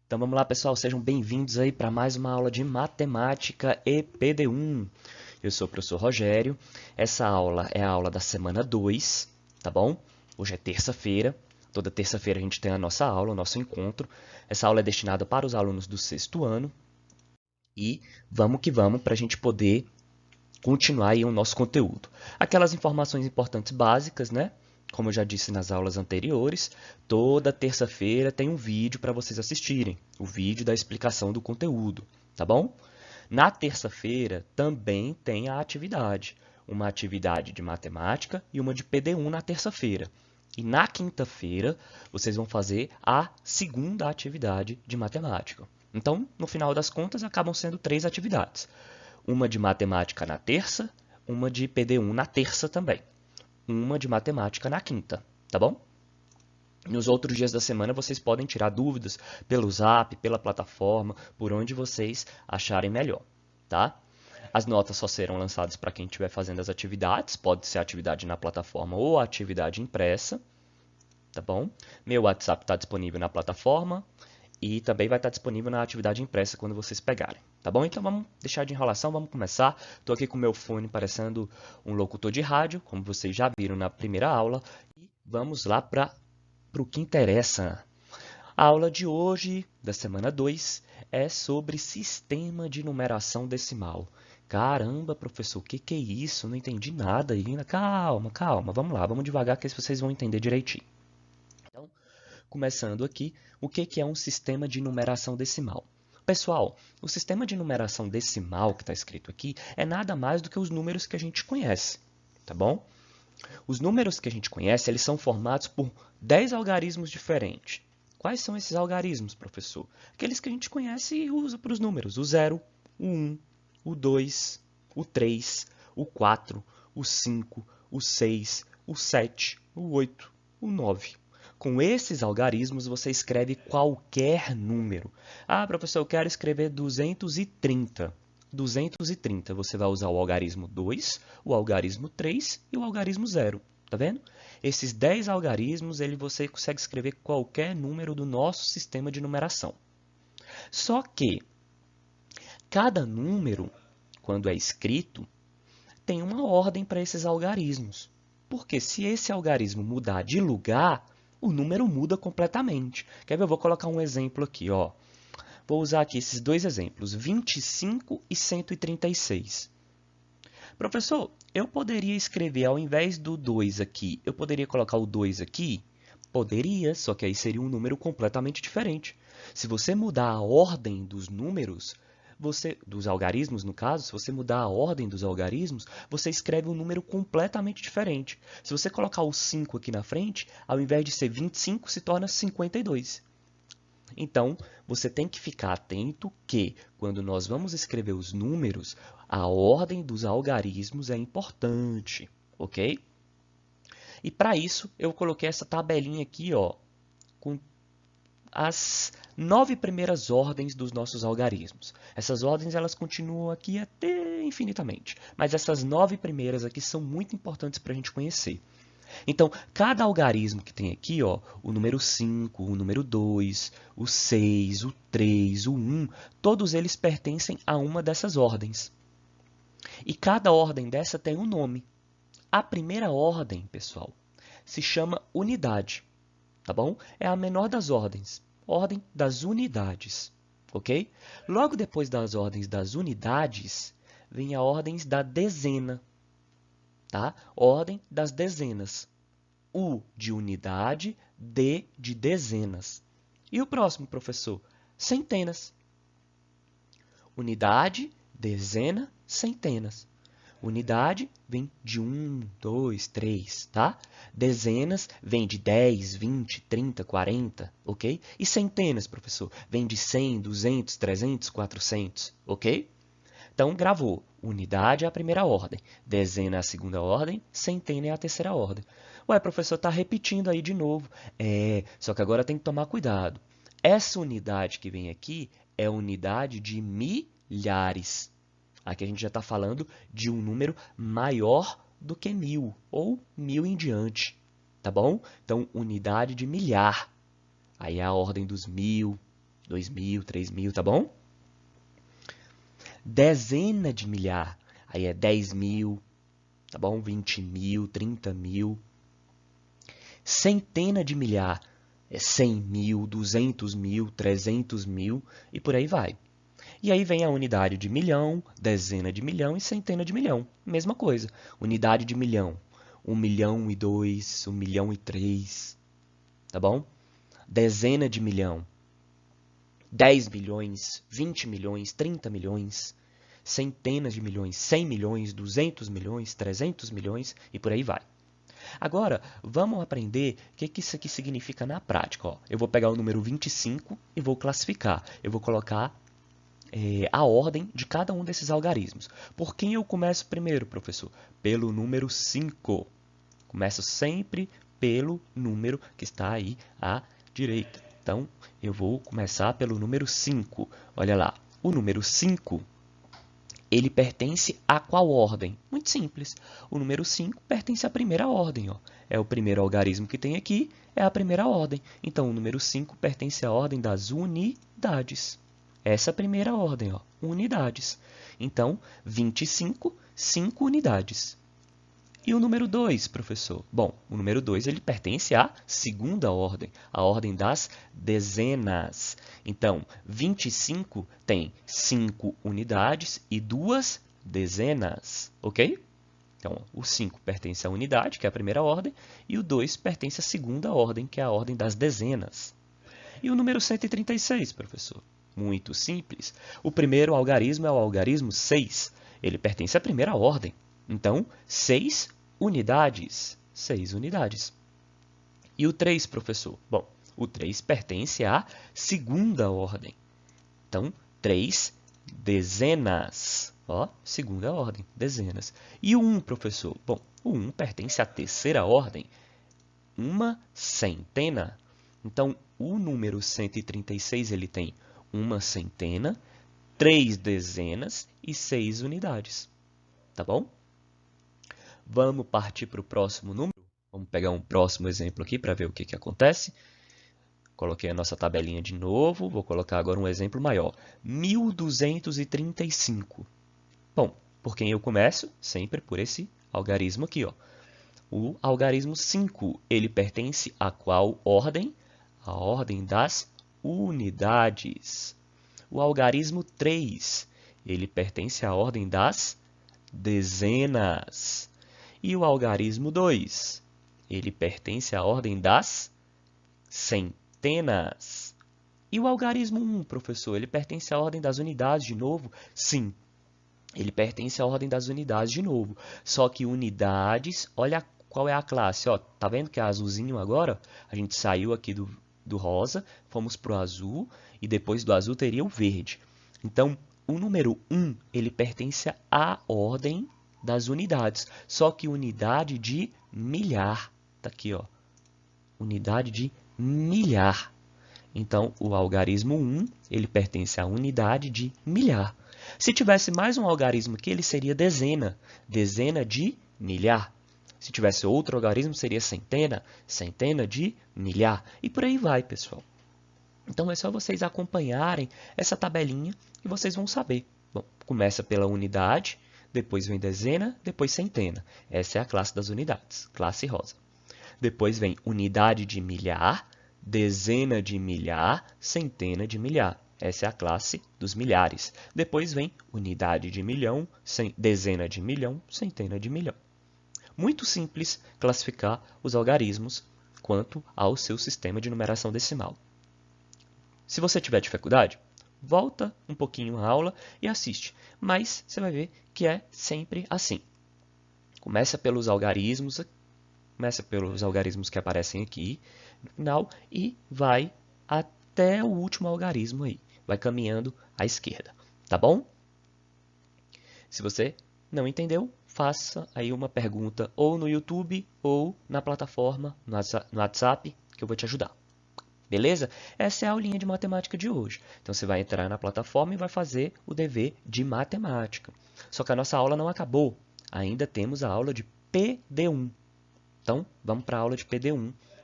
Então vamos lá, pessoal, sejam bem-vindos aí para mais uma aula de matemática EPD1. Eu sou o professor Rogério. Essa aula é a aula da semana 2, tá bom? Hoje é terça-feira. Toda terça-feira a gente tem a nossa aula, o nosso encontro. Essa aula é destinada para os alunos do sexto ano. E vamos que vamos para a gente poder continuar aí o nosso conteúdo. Aquelas informações importantes básicas, né? Como eu já disse nas aulas anteriores, toda terça-feira tem um vídeo para vocês assistirem, o vídeo da explicação do conteúdo, tá bom? Na terça-feira também tem a atividade, uma atividade de matemática e uma de PD1 na terça-feira. E na quinta-feira vocês vão fazer a segunda atividade de matemática. Então, no final das contas, acabam sendo 3 atividades. Uma de matemática na terça, uma de PD1 na terça também. Uma de matemática na quinta, tá bom? Nos outros dias da semana vocês podem tirar dúvidas pelo Zap, pela plataforma, por onde vocês acharem melhor, tá? As notas só serão lançadas para quem estiver fazendo as atividades, pode ser atividade na plataforma ou atividade impressa, tá bom? Meu WhatsApp está disponível na plataforma e também vai estar disponível na atividade impressa quando vocês pegarem, tá bom? Então vamos deixar de enrolação, vamos começar. Estou aqui com o meu fone parecendo um locutor de rádio, como vocês já viram na primeira aula, e vamos lá para o que interessa. A aula de hoje, da semana 2, é sobre sistema de numeração decimal. Caramba, professor, o que é isso? Não entendi nada ainda. Calma, calma, vamos lá, vamos devagar que vocês vão entender direitinho. Então, começando aqui, o que é um sistema de numeração decimal? Pessoal, o sistema de numeração decimal que está escrito aqui é nada mais do que os números que a gente conhece, tá bom? Os números que a gente conhece, eles são formados por 10 algarismos diferentes. Quais são esses algarismos, professor? Aqueles que a gente conhece e usa para os números. O 0, o 1, o 2, o 3, o 4, o 5, o 6, o 7, o 8, o 9. Com esses algarismos, você escreve qualquer número. Ah, professor, eu quero escrever 230. 230, você vai usar o algarismo 2, o algarismo 3 e o algarismo 0. Tá vendo? Esses 10 algarismos, você consegue escrever qualquer número do nosso sistema de numeração. Só que cada número, quando é escrito, tem uma ordem para esses algarismos. Porque se esse algarismo mudar de lugar, o número muda completamente. Quer ver? Eu vou colocar um exemplo aqui, ó. Vou usar aqui esses dois exemplos, 25 e 136. Professor, eu poderia escrever, ao invés do 2 aqui, eu poderia colocar o 2 aqui? Poderia, só que aí seria um número completamente diferente. Se você mudar a ordem dos números, dos algarismos no caso, se você mudar a ordem dos algarismos, você escreve um número completamente diferente. Se você colocar o 5 aqui na frente, ao invés de ser 25, se torna 52. Então, você tem que ficar atento que, quando nós vamos escrever os números, a ordem dos algarismos é importante, ok? E para isso, eu coloquei essa tabelinha aqui, ó, com as 9 primeiras ordens dos nossos algarismos. Essas ordens elas continuam aqui até infinitamente, mas essas 9 primeiras aqui são muito importantes para a gente conhecer. Então, cada algarismo que tem aqui, ó, o número 5, o número 2, o 6, o 3, o 1, todos eles pertencem a uma dessas ordens. E cada ordem dessa tem um nome. A primeira ordem, pessoal, se chama unidade, tá bom? É a menor das ordens, ordem das unidades, ok? Logo depois das ordens das unidades, vem a ordem da dezena, tá? Ordem das dezenas. U de unidade, D de dezenas. E o próximo, professor? Centenas. Unidade, dezena, centenas. Unidade vem de 1, 2, 3, tá? Dezenas vem de 10, 20, 30, 40, ok? E centenas, professor, vem de 100, 200, 300, 400, ok? Então, gravou. Unidade é a primeira ordem, dezena é a segunda ordem, centena é a terceira ordem. Ué, professor, está repetindo aí de novo. Só que agora tem que tomar cuidado. Essa unidade que vem aqui é a unidade de milhares. Aqui a gente já está falando de um número maior do que 1000, ou 1000 em diante, tá bom? Então, unidade de milhar. Aí é a ordem dos 1000, 2.000, 3.000, tá bom? Dezena de milhar, aí é 10.000, tá bom? 20.000, 30.000. Centena de milhar é 100.000, 200.000, 300.000 e por aí vai. E aí vem a unidade de milhão, dezena de milhão e centena de milhão. Mesma coisa. Unidade de milhão, 1.000.002, 1.000.003, tá bom? Dezena de milhão, 10 milhões, 20 milhões, 30 milhões, centenas de milhões, 100 milhões, 200 milhões, 300 milhões e por aí vai. Agora, vamos aprender o que isso aqui significa na prática. Ó, eu vou pegar o número 25 e vou classificar. Eu vou colocar a ordem de cada um desses algarismos. Por quem eu começo primeiro, professor? Pelo número 5. Começo sempre pelo número que está aí à direita. Então, eu vou começar pelo número 5. Olha lá, o número 5, ele pertence a qual ordem? Muito simples. O número 5 pertence à primeira ordem. Ó. É o primeiro algarismo que tem aqui, é a primeira ordem. Então, o número 5 pertence à ordem das unidades. Essa é a primeira ordem, ó, unidades. Então, 25, 5 unidades. E o número 2, professor? Bom, o número 2 ele pertence à segunda ordem, a ordem das dezenas. Então, 25 tem 5 unidades e 2 dezenas, ok? Então, o 5 pertence à unidade, que é a primeira ordem, e o 2 pertence à segunda ordem, que é a ordem das dezenas. E o número 136, professor? Muito simples. O primeiro algarismo é o algarismo 6. Ele pertence à primeira ordem. Então, 6 unidades. 6 unidades. E o 3, professor? Bom, o 3 pertence à segunda ordem. Então, 3 dezenas. Ó, segunda ordem, dezenas. E o 1, professor? Bom, o 1 pertence à terceira ordem. Uma centena. Então, o número 136 ele tem uma centena, 3 dezenas e 6 unidades. Tá bom? Vamos partir para o próximo número? Vamos pegar um próximo exemplo aqui para ver o que acontece. Coloquei a nossa tabelinha de novo. Vou colocar agora um exemplo maior. 1.235. Bom, por quem eu começo? Sempre por esse algarismo aqui. Ó. O algarismo 5, ele pertence a qual ordem? A ordem das unidades. O algarismo 3, ele pertence à ordem das dezenas. E o algarismo 2, ele pertence à ordem das centenas. E o algarismo 1, professor, ele pertence à ordem das unidades de novo? Sim, ele pertence à ordem das unidades de novo. Só que unidades, olha qual é a classe. Ó, tá vendo que é azulzinho agora? A gente saiu aqui do rosa, fomos para o azul e depois do azul teria o verde. Então, o número 1 ele pertence à ordem das unidades, só que unidade de milhar. Tá aqui, ó. Unidade de milhar. Então, o algarismo 1 ele pertence à unidade de milhar. Se tivesse mais um algarismo aqui, ele seria dezena. Dezena de milhar. Se tivesse outro algarismo, seria centena. Centena de milhar. E por aí vai, pessoal. Então, é só vocês acompanharem essa tabelinha e vocês vão saber. Bom, começa pela unidade, depois vem dezena, depois centena. Essa é a classe das unidades, classe rosa. Depois vem unidade de milhar, dezena de milhar, centena de milhar. Essa é a classe dos milhares. Depois vem unidade de milhão, dezena de milhão, centena de milhão. Muito simples classificar os algarismos quanto ao seu sistema de numeração decimal. Se você tiver dificuldade, volta um pouquinho a aula e assiste. Mas você vai ver que é sempre assim. Começa pelos algarismos que aparecem aqui no final e vai até o último algarismo aí. Vai caminhando à esquerda, tá bom? Se você não entendeu, faça aí uma pergunta ou no YouTube ou na plataforma, no WhatsApp, que eu vou te ajudar. Beleza? Essa é a aulinha de matemática de hoje. Então, você vai entrar na plataforma e vai fazer o dever de matemática. Só que a nossa aula não acabou. Ainda temos a aula de PD1. Então, vamos para a aula de PD1